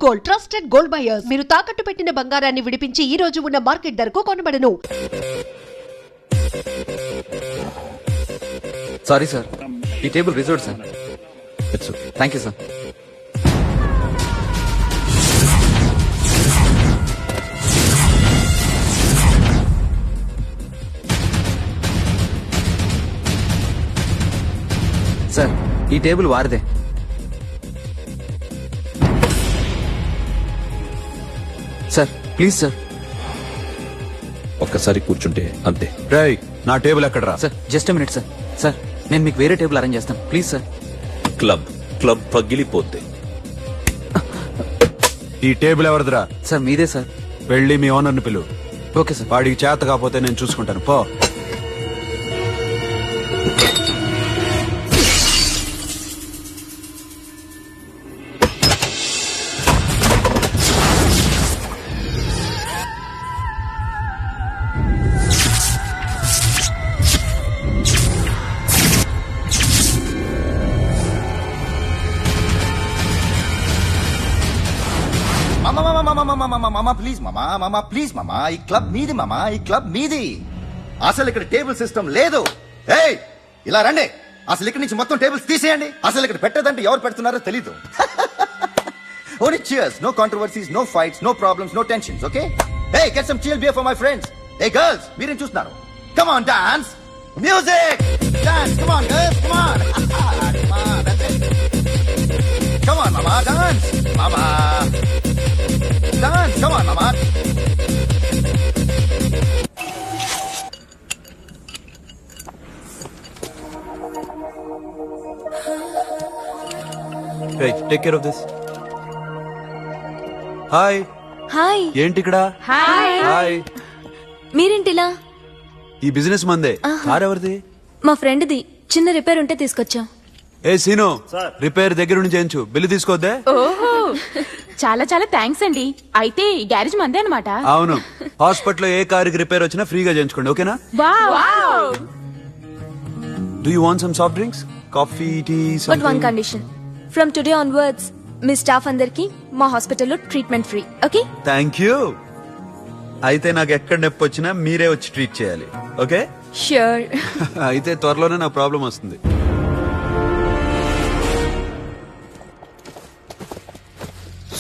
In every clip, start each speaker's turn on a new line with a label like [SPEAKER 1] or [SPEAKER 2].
[SPEAKER 1] Gold, trusted gold buyers. మీరు తాకట్టు పెట్టిన బంగారాన్ని విడిపించి ఈ రోజు ఉన్న మార్కెట్ ధరకు కొనబడను.
[SPEAKER 2] సారీ సార్, ఈ table reserved sir. Thank you sir. Sir, ఈ టేబుల్ వారిదే. Sir please sir.
[SPEAKER 3] ఒక్కసారి కూర్చుంటే అంతే. రేయ్, నా టేబుల్ ఎక్కడరా?
[SPEAKER 2] Sir just minute sir. Sir నేను మీకు వేరే టేబుల్ అరేంజ్ చేస్తాను ప్లీజ్ సార్.
[SPEAKER 3] క్లబ్ పగిలిపోద్ది. ఈ టేబుల్ ఎవరిదిరా?
[SPEAKER 2] సార్ మీదే సార్.
[SPEAKER 3] వెళ్ళి మీ ఓనర్ని పిలువు.
[SPEAKER 2] Okay sir.
[SPEAKER 3] వాడికి చేత కాకపోతే నేను చూసుకుంటాను, పో.
[SPEAKER 4] ప్లీజ్ మామా, ఈ క్లబ్ మీది మామా, ఈ క్లబ్ మీది. అసలు ఇక్కడ టేబుల్ సిస్టమ్ లేదు. ఏయ్, ఇలా రండి. అసలు ఇక్కడ నుంచి మొత్తం టేబుల్స్ తీసేయండి. అసలు ఇక్కడ పెట్టదంటే ఎవరు పెడుతున్నారో తెలీదు. Only cheers, no controversies, no fights, no problems, no tensions, okay? Hey, get some chill beer for my friends. Hey girls, మీరేం చూస్తున్నారు? Come on, dance. Music. Dance, come on girls, come on. Come on, that's it. Come on, mama, dance. Mama. Dance, come on, mama.
[SPEAKER 3] Hey, take care of this. Hi.
[SPEAKER 5] Hi.
[SPEAKER 3] ఏంటి ఇక్కడ? Hi.
[SPEAKER 5] మీరేంటిలా?
[SPEAKER 3] ఈ business మందే. Car ఎవరిది?
[SPEAKER 5] మా ఫ్రెండ్ది. చిన్న repair ఉంటే తీసుకొచ్చా.
[SPEAKER 3] ఏ scene, repair దగ్గర నుంచి చేయించు. బిల్లు తీసుకోద్దే.
[SPEAKER 6] ఓహో, చాలా చాలా థ్యాంక్స్ అండి. అయితే ఈ గ్యారేజ్ మందే అన్నమాట.
[SPEAKER 3] అవును, హాస్పిటల్లో ఏ కారుకి రిపేర్ వచ్చినా ఫ్రీగా చేయించుకోండి, ఓకేనా?
[SPEAKER 6] Wow.
[SPEAKER 3] Do you want some soft drinks, coffee, tea?
[SPEAKER 5] But one condition. From today onwards మీ స్టాఫ్ అందరికి మా హాస్పిటల్లో treatment free, okay?
[SPEAKER 3] Thank you. అయితే నాకు ఎక్కడ నొప్పి వచ్చినా మీరే వచ్చి ట్రీట్ చేయాలి, ఓకే?
[SPEAKER 5] ష్యూర్.
[SPEAKER 3] అయితే త్వరలోనే నా ప్రాబ్లం వస్తుంది.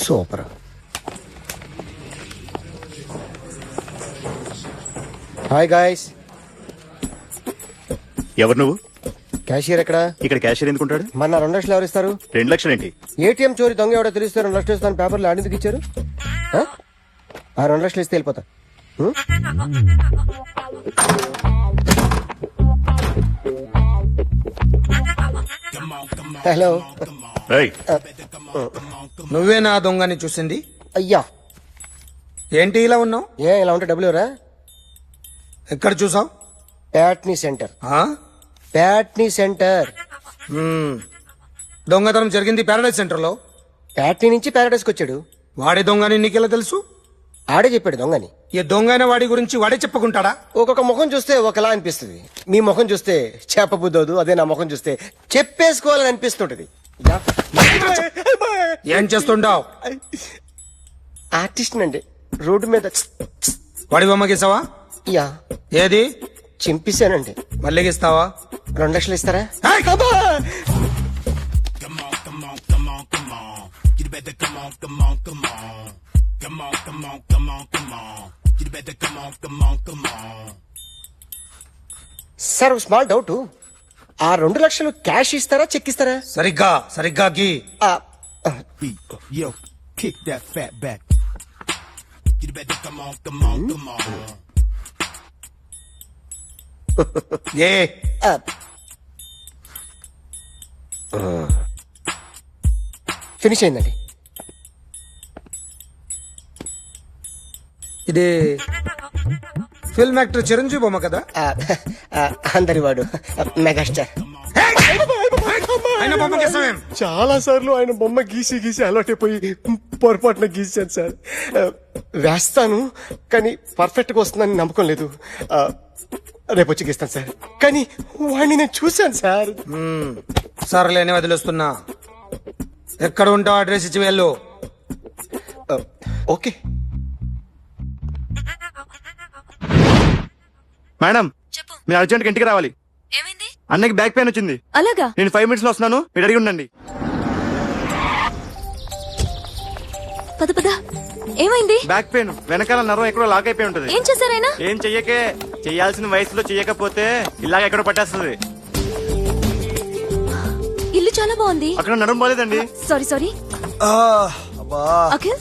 [SPEAKER 4] సూపర్. Hi guys.
[SPEAKER 7] ఎవరు నువ్వు?
[SPEAKER 4] క్యాషియర్ ఎక్కడ?
[SPEAKER 7] ఇక్కడ క్యాషియర్ ఎందుకుంటాడు?
[SPEAKER 4] మన 2 లక్షలు ఎవరు ఇస్తారు?
[SPEAKER 7] 2 లక్షలు ఏంటి?
[SPEAKER 4] ఏటీఎం చోరీ దొంగ ఎవడో తెలిస్తే 2 లక్షలు ఇస్తాను పేపర్లు ఆడేందుకు ఇచ్చారు? ఆ 2 లక్షలు ఇస్తే వెళ్ళిపోతా. హలో.
[SPEAKER 7] ఏయ్,
[SPEAKER 8] నువ్వే నా దొంగని చూసింది?
[SPEAKER 4] అయ్యా,
[SPEAKER 8] ఏంటి ఇలా ఉన్నావు?
[SPEAKER 4] ఇలా ఉంటే డబ్బులు ఎవరా?
[SPEAKER 8] ఎక్కడ చూసావు?
[SPEAKER 4] ప్యాట్నీ సెంటర్. ప్యాట్నీ సెంటర్.
[SPEAKER 8] దొంగతనం జరిగింది పారాడైజ్ సెంటర్ లో.
[SPEAKER 4] ప్యాట్నీ నుంచి ప్యారడైస్కి వచ్చాడు.
[SPEAKER 8] వాడే దొంగని నీకెలా తెలుసు?
[SPEAKER 4] ఆడే చెప్పాడు దొంగని.
[SPEAKER 8] ఈ దొంగైన వాడి గురించి వాడే చెప్పుకుంటాడా?
[SPEAKER 4] ఒక్కొక్క ముఖం చూస్తే ఒకలా అనిపిస్తుంది. మీ ముఖం చూస్తే చెప్పబుద్దోదు, అదే నా ముఖం చూస్తే చెప్పేసుకోవాలని అనిపిస్తుంటది.
[SPEAKER 8] ఏం చేస్తుంటావు?
[SPEAKER 4] ఆర్టిస్ట్ అండి. రోడ్డు మీద
[SPEAKER 8] వాడి బొమ్మ గీసావా?
[SPEAKER 4] యా,
[SPEAKER 8] ఏది?
[SPEAKER 4] చింపేశానండి.
[SPEAKER 8] మళ్ళీ గీస్తావా?
[SPEAKER 4] 2 లక్షలు ఇస్తారా? సార్, ఒక స్మాల్ డౌట్. ఆ 2 లక్షలు క్యాష్ ఇస్తారా, చెక్ ఇస్తారా?
[SPEAKER 8] సరిగ్గా గీ.
[SPEAKER 9] Yo, kick that fat back. You better come on.
[SPEAKER 8] A
[SPEAKER 4] finish అయిందండి.
[SPEAKER 8] ఇది ఫిల్మ్ యాక్టర్ చిరంజీవి బొమ్మ కదా?
[SPEAKER 4] అందరి వాడు మెగాస్టార్.
[SPEAKER 8] ఆయన బొమ్మ గీసావేం?
[SPEAKER 4] చాలా సార్లు ఆయన బొమ్మ గీసి అలవాటైపోయి పొరపాటున గీసాను సార్. వేస్తాను, కానీ పర్ఫెక్ట్ గా వస్తుందని నమ్మకం లేదు. రేపు వచ్చి గీస్తాను సార్. కానీ వాడిని నేను చూశాను సార్.
[SPEAKER 8] సర్లేని వదిలేస్తున్నా. ఎక్కడ ఉంటావు అడ్రస్ ఇచ్చి వెళ్ళు.
[SPEAKER 4] ఓకే.
[SPEAKER 7] మేడం మీరు అర్జెంట్గా ఇంటికి రావాలి. అన్నకి బ్యాక్ పెయిన్ వచ్చింది.
[SPEAKER 5] అలాగా?
[SPEAKER 7] నేను 5 minutes లో వస్తున్నాను, మీరు అడిగి ఉండండి.
[SPEAKER 5] పద పద. ఏమైంది?
[SPEAKER 7] బ్యాక్ పెయిన్, వెనకాల నరం ఎక్కడో లాక్ అయిపోయి ఉంటది.
[SPEAKER 5] ఏం చేశారైనా?
[SPEAKER 7] ఏం చెయ్యకే, చెయ్యాల్సిన వయసులో చెయ్యకపోతే ఇలాగ ఎక్కడో పట్టేస్తుంది.
[SPEAKER 5] ఇల్లు చాలా బాగుంది.
[SPEAKER 7] అక్కడ నడుము బాలేదండి.
[SPEAKER 5] Sorry. Akhil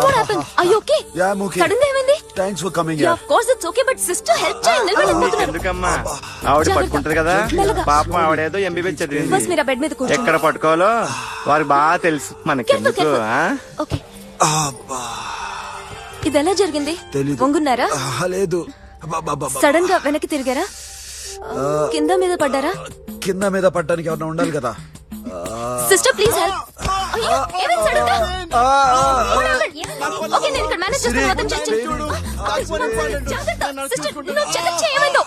[SPEAKER 5] what happened? Are you okay?
[SPEAKER 3] Yeah, I'm okay.
[SPEAKER 5] Sudden గా ఏమైంది?
[SPEAKER 3] Thanks for coming.
[SPEAKER 5] Yeah, of course it's okay, but sister help చేయండి. నిలబడలేకపోతున్నాను.
[SPEAKER 7] ఎందుకమ్మా, ఆవిడ పట్టుకుంటది కదా.
[SPEAKER 5] మెల్లగా.
[SPEAKER 7] పాపం ఆవిడేదో MBBS చదివింది.
[SPEAKER 5] ఫస్ట్ మీరు ఆ బెడ్ మీద కూర్చోండి.
[SPEAKER 7] ఎక్కడ పట్టుకోవాలో వారికి బాగా తెలుసు, మనకెందుకు.
[SPEAKER 5] Careful. ఓకే. ఇది ఎలా జరిగింది? వంగున్నారా?
[SPEAKER 3] లేదు,
[SPEAKER 5] సడన్ గా వెనక్కి తిరిగారా? కింద మీద పడ్డారా?
[SPEAKER 3] కింద మీద పడ్డానికి ఎవరైనా ఉండాలి కదా.
[SPEAKER 5] Sister please help. అయ్యో ఏమైంది సడన్ గా? ఓకే నేను ఇక్కడ మేనేజ్ చేస్తాను. మొత్తం చెక్ సిస్టర్ నువ్వు చెక్ చేయమందో.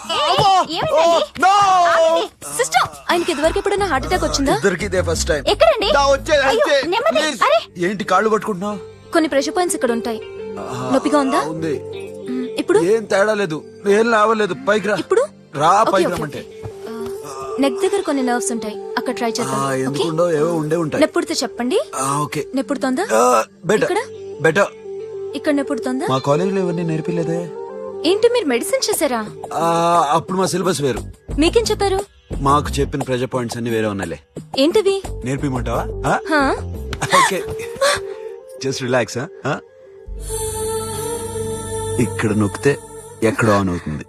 [SPEAKER 5] సిస్టర్ ఆయనకి ఇదివరకు ఎప్పుడైనా హార్ట్ అటాక్ వచ్చిందా?
[SPEAKER 3] ఇద్దరికి ఇదే ఫస్ట్ టైం.
[SPEAKER 5] ఎక్కడండి? అరే
[SPEAKER 3] ఏంటి కాళ్ళు పట్టుకుంటున్నావు?
[SPEAKER 5] కొన్ని ప్రెషర్ పాయింట్స్ ఇక్కడ ఉంటాయి. నొప్పిగా ఉందా?
[SPEAKER 3] ఉంది.
[SPEAKER 5] ఇప్పుడు
[SPEAKER 3] ఏం తేడా లేదు, ఏం లావలేదు. పైకి రా.
[SPEAKER 5] ఇప్పుడు
[SPEAKER 3] రా,
[SPEAKER 5] ఓకే,
[SPEAKER 3] పైకి
[SPEAKER 5] ఓకే,
[SPEAKER 3] రమ్మంటే.
[SPEAKER 5] నెక్ దగ్గర కొన్ని నర్వ్స్ ఉంటాయి, అక్కడ ట్రై చేద్దాం. ఓకే?
[SPEAKER 3] ఎందుకుండో ఏవో ఉండే ఉంటాయి.
[SPEAKER 5] నెప్పుడుతో చెప్పండి.
[SPEAKER 3] ఓకే.
[SPEAKER 5] నెప్పుడుతోందా?
[SPEAKER 3] బెటర్
[SPEAKER 5] ఇక్కడ
[SPEAKER 3] బెటర్.
[SPEAKER 5] ఇక్కడ నెప్పుడుతోందా?
[SPEAKER 3] మా కాలేజీలో ఇవన్నీ నేర్పిలేదే.
[SPEAKER 5] ఏంటి మీరు మెడిసిన్ చేశారా?
[SPEAKER 3] అప్పుడు మా సిలబస్ వేరు.
[SPEAKER 5] మీకేం చెప్పారు?
[SPEAKER 3] మాకు చెప్పిన ప్రెజర్ పాయింట్స్ అన్ని వేరే ఉన్నాయిలే.
[SPEAKER 5] ఏంటివి?
[SPEAKER 3] నేర్పిమంటావా?
[SPEAKER 5] హా?
[SPEAKER 3] Okay, just relax. ఇక్కడ నొక్కితే ఎక్కడో ఆన్ అవుతుంది.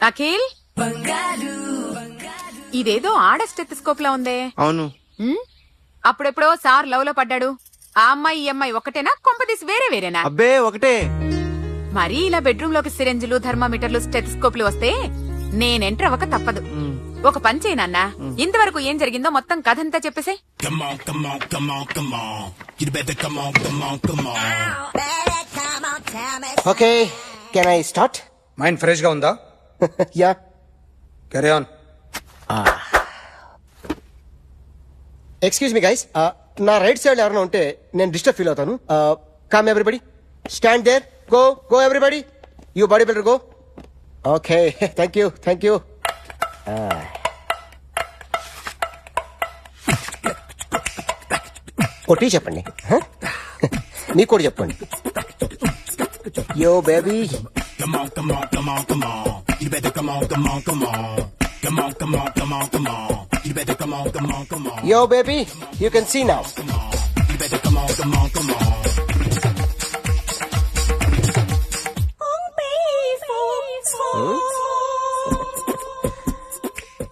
[SPEAKER 6] అఖిల్ ఇదేదో ఆడ స్టెథోస్కోప్ లా ఉందే.
[SPEAKER 7] అవును.
[SPEAKER 6] అప్పుడెప్పుడో సార్ లవ్ లో పడ్డాడు. ఆ అమ్మాయి ఈ అమ్మాయి ఒకటేనా, కొంపదీసి వేరేనా?
[SPEAKER 7] అబ్బే ఒకటే.
[SPEAKER 6] మరీ ఇలా బెడ్రూమ్ లోకి సిరెంజులు, థర్మామీటర్లు, స్టెథోస్కోప్లు వస్తే నేను ఎంటర్ అవ్వక తప్పదు. ఒక పని చేయి నాన్న, ఇంతవరకు ఏం జరిగిందో మొత్తం కథంతా చెప్పేసే.
[SPEAKER 8] Okay, can I start? Mind fresh గా ఉందా? Yeah, carry on. Excuse me guys, నా రైట్ సైడ్ ఎవరైనా ఉంటే నేను డిస్టర్బ్ ఫీల్ అవుతాను. Come everybody, stand there. Go everybody, you body builder go. Okay, thank you. కొట్టి చెప్పండి, మీకు కూడా చెప్పండి. Yo baby, yo baby, you can see now.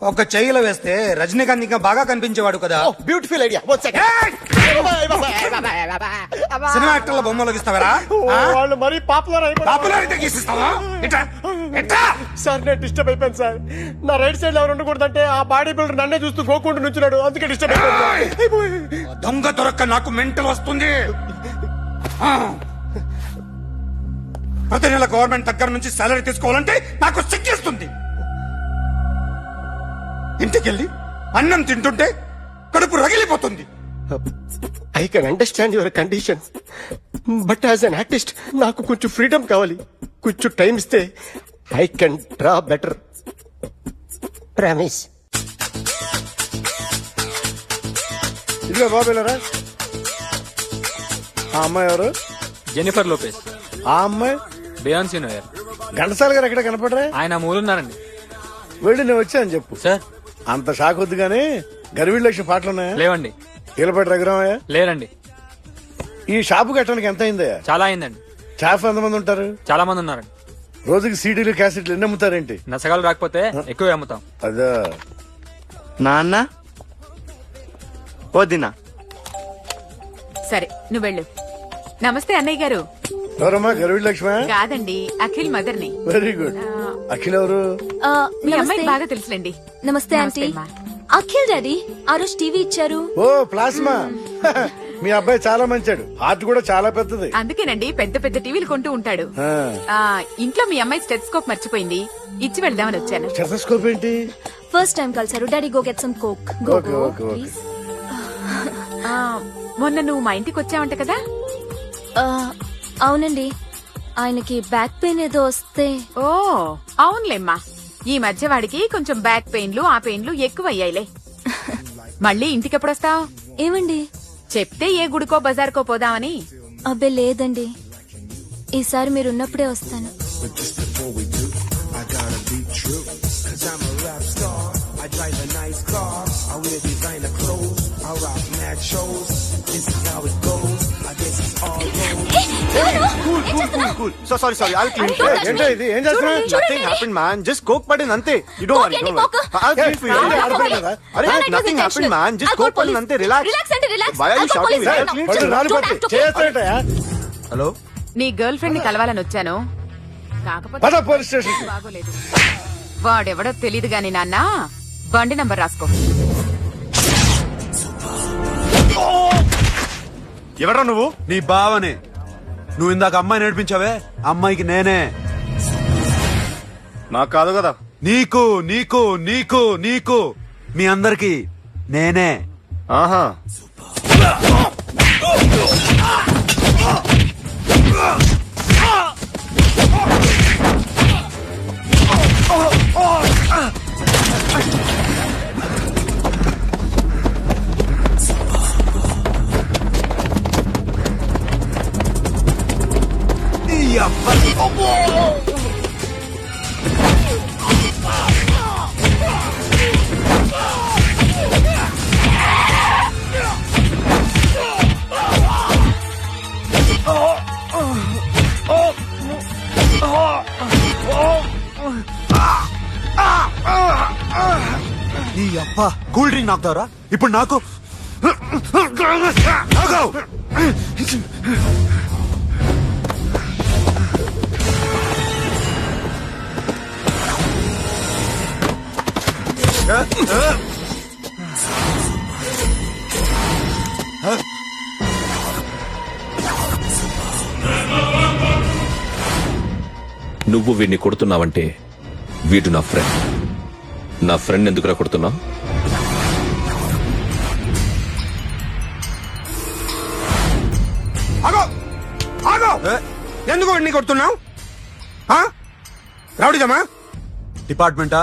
[SPEAKER 8] ఒక చెయ్యిలో వేస్తే రజనీకాంత్ ఇంకా బాగా కనిపించేవాడు కదా.
[SPEAKER 4] Beautiful idea.
[SPEAKER 8] సినిమా యాక్టర్ల బొమ్మలు గీస్తావరా?
[SPEAKER 10] వాళ్ళు మరీ పాపులర్
[SPEAKER 8] పాపులర్ అయితే గీసిస్తావా?
[SPEAKER 10] సార్ నేను డిస్టర్బ్ అయిపోయాను సార్. నా రైట్ సైడ్ ఎవరు ఉండకూడదంటే ఆ బాడీ బిల్డర్ నన్నే చూస్తూ గోకుంటూ నుంచున్నాడు, అందుకే డిస్టర్బ్ అయిపోయాను.
[SPEAKER 8] దొంగ దొరక్క నాకు మెంటల్ వస్తుంది. ప్రతి నెల గవర్నమెంట్ దగ్గర నుంచి సాలరీ తీసుకోవాలంటే నాకు సిగ్గేస్తుంది. ఇంటికెళ్ళి అన్నం తింటుంటే కడుపు రగిలిపోతుంది.
[SPEAKER 10] I can understand your condition, but as an artist నాకు కొంచెం ఫ్రీడమ్ కావాలి. కొంచెం టైం ఇస్తే I can draw better. Promise. ఇదిగో బాబేలరా, ఆ అమ్మాయి ఎవరు?
[SPEAKER 11] Jennifer Lopez.
[SPEAKER 10] ఆ అమ్మాయి
[SPEAKER 11] బియాన్సీ నోయర్.
[SPEAKER 10] ఘంటసాల గారు ఎక్కడ కనపడరా?
[SPEAKER 11] ఆయన మూలున్నారండి.
[SPEAKER 10] వెళ్ళి నేను వచ్చాను చెప్పు.
[SPEAKER 11] సార్
[SPEAKER 10] అంత షాక్ వద్దు గానీ గర్వీళ్ళ లక్ష పాటలున్నాయా?
[SPEAKER 11] లేవండి.
[SPEAKER 10] ఈలపాటి రఘురామయ్య
[SPEAKER 11] లేరండి.
[SPEAKER 10] ఈ షాపు కట్టడానికి ఎంత అయిందయ్యా?
[SPEAKER 11] చాలా అయిందండి.
[SPEAKER 10] స్టాఫ్ ఎంతమంది ఉంటారు?
[SPEAKER 11] చాలా మంది ఉన్నారండి.
[SPEAKER 10] రోజుకి సీడీలు క్యాసెట్లు ఎన్ని అమ్ముతారేంటి?
[SPEAKER 11] నసగాలు రాకపోతే ఎక్కువ అమ్ముతాం.
[SPEAKER 10] అదా
[SPEAKER 7] నాన్న వదినా.
[SPEAKER 6] సరే నువ్వు వెళ్ళు. నమస్తే అన్నయ్య గారు.
[SPEAKER 10] ఎవరమ్మా? గర్వీళ్ళ లక్ష్మ?
[SPEAKER 6] కాదండి, అఖిల్ మదర్ ని.
[SPEAKER 10] Very good. అఖిల్ ఎవరు?
[SPEAKER 6] మీ అమ్మాయికి బాగా తెలుసులేండి.
[SPEAKER 5] నమస్తే ఆంటీ. అఖిల్ డాడీ ఆ రోజు టీవీ ఇచ్చారు.
[SPEAKER 10] ఓ ప్లాస్మా.
[SPEAKER 12] మీ అబ్బాయి చాలా మంచాడు, హార్ట్ కూడా చాలా పెద్దది.
[SPEAKER 6] అందుకేనండి పెద్ద పెద్ద టీవీలు కొంటూ ఉంటాడు. ఇంట్లో మీ అమ్మాయి స్టెథోస్కోప్ మర్చిపోయింది, ఇచ్చి వెళ్దామని వచ్చాను.
[SPEAKER 12] స్టెథోస్కోప్ ఏంటి?
[SPEAKER 5] ఫస్ట్ టైం కలిసారు. Daddy go get some coke.
[SPEAKER 12] Okay, okay, okay.
[SPEAKER 5] Please.
[SPEAKER 6] మొన్న నువ్వు మా ఇంటికి వచ్చావంట కదా?
[SPEAKER 5] అవునండి, ఆయనకి బ్యాక్ పెయిన్ ఏదో వస్తే.
[SPEAKER 6] ఓ అవునులేమ్మా, ఈ మధ్య వాడికి కొంచెం బ్యాక్ పెయిన్లు ఆ పెయిన్లు ఎక్కువయ్యాయిలే. మళ్ళీ ఇంటికి ఎప్పుడొస్తావు?
[SPEAKER 5] ఏమండి
[SPEAKER 6] చెప్తే ఏ గుడికో బజార్కో పోదామని.
[SPEAKER 5] అబ్బే లేదండి, ఈసారి మీరున్నప్పుడే వస్తాను.
[SPEAKER 9] I gotta be true, 'cause I'm a rap star. I drive a nice car. I wear designer clothes. I rock mad shows. This is how it goes. I guess it's all gold.
[SPEAKER 7] Cool. So sorry I'll clean.
[SPEAKER 12] ఏంటో ఇది, ఏం చేస్తున్నా?
[SPEAKER 7] Nothing happened man, just Coke పడింది అంతే. You don't worry, don't worry. I'll clean for you. అరే nothing happened man, just Coke పడింది అంతే. Relax. Why are you shouting? I'll clean.
[SPEAKER 3] Hello,
[SPEAKER 6] నీ గర్ల్ ఫ్రెండ్ ని కలవాలని వచ్చాను, కాకపోతే
[SPEAKER 12] పద పోలీస్ స్టేషన్.
[SPEAKER 6] బాగోలేదు. వాడెవడో తెలీదు గాని నాన్న, బండి నంబర్ రాసుకో.
[SPEAKER 7] ఎవరా నువ్వు?
[SPEAKER 3] నీ బావనే. నువ్వు ఇందాక అమ్మాయి నడిపించావే, అమ్మాయికి నేనే.
[SPEAKER 7] నాకు కాదు కదా.
[SPEAKER 3] నీకు నీకు నీకు నీకు మీ అందరికి నేనే.
[SPEAKER 7] ఆహా.
[SPEAKER 3] నీ అబ్బా కూల్ డ్రింక్ నాకుతావరా ఇప్పుడు నాకు?
[SPEAKER 13] నువ్వు వీడిని కొడుతున్నావంటే వీడు నా ఫ్రెండ్. నా ఫ్రెండ్ ఎందుకురా కొడుతున్నావు?
[SPEAKER 12] ఎందుకు వాడిని కొడుతున్నావు? రౌడీదమ్మా?
[SPEAKER 3] డిపార్ట్మెంటా?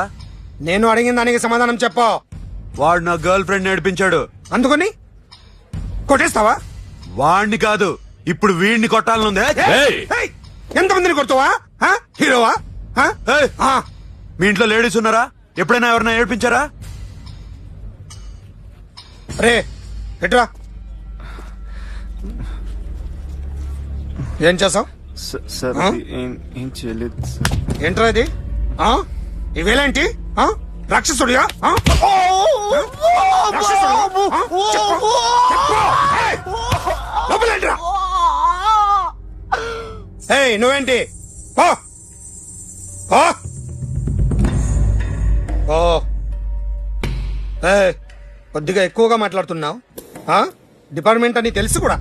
[SPEAKER 12] నేను అడిగిన దానికి సమాధానం చెప్పు.
[SPEAKER 3] వాడు నా గర్ల్ ఫ్రెండ్ నడిపించాడు,
[SPEAKER 12] అందుకని కొట్టేస్తావా?
[SPEAKER 3] వాడిని కాదు, ఇప్పుడు వీడిని కొట్టాలనుందే.
[SPEAKER 12] ఎంతమందిని కొడతావా? హీరోవా?
[SPEAKER 3] మీ ఇంట్లో లేడీస్ ఉన్నారా? ఎప్పుడైనా ఎవరైనా ఏడిపించారా?
[SPEAKER 12] రే ఎట్రా, ఏం చేసావు?
[SPEAKER 7] సార్ ఏం చేయలేదు.
[SPEAKER 12] ఏంట్రా ఇది? ఇవేలాంటి రాక్షసుడియా? నువ్వేంటి? కొద్దిగా ఎక్కువగా మాట్లాడుతున్నావు. డిపార్ట్మెంట్ అని తెలుసు కూడా.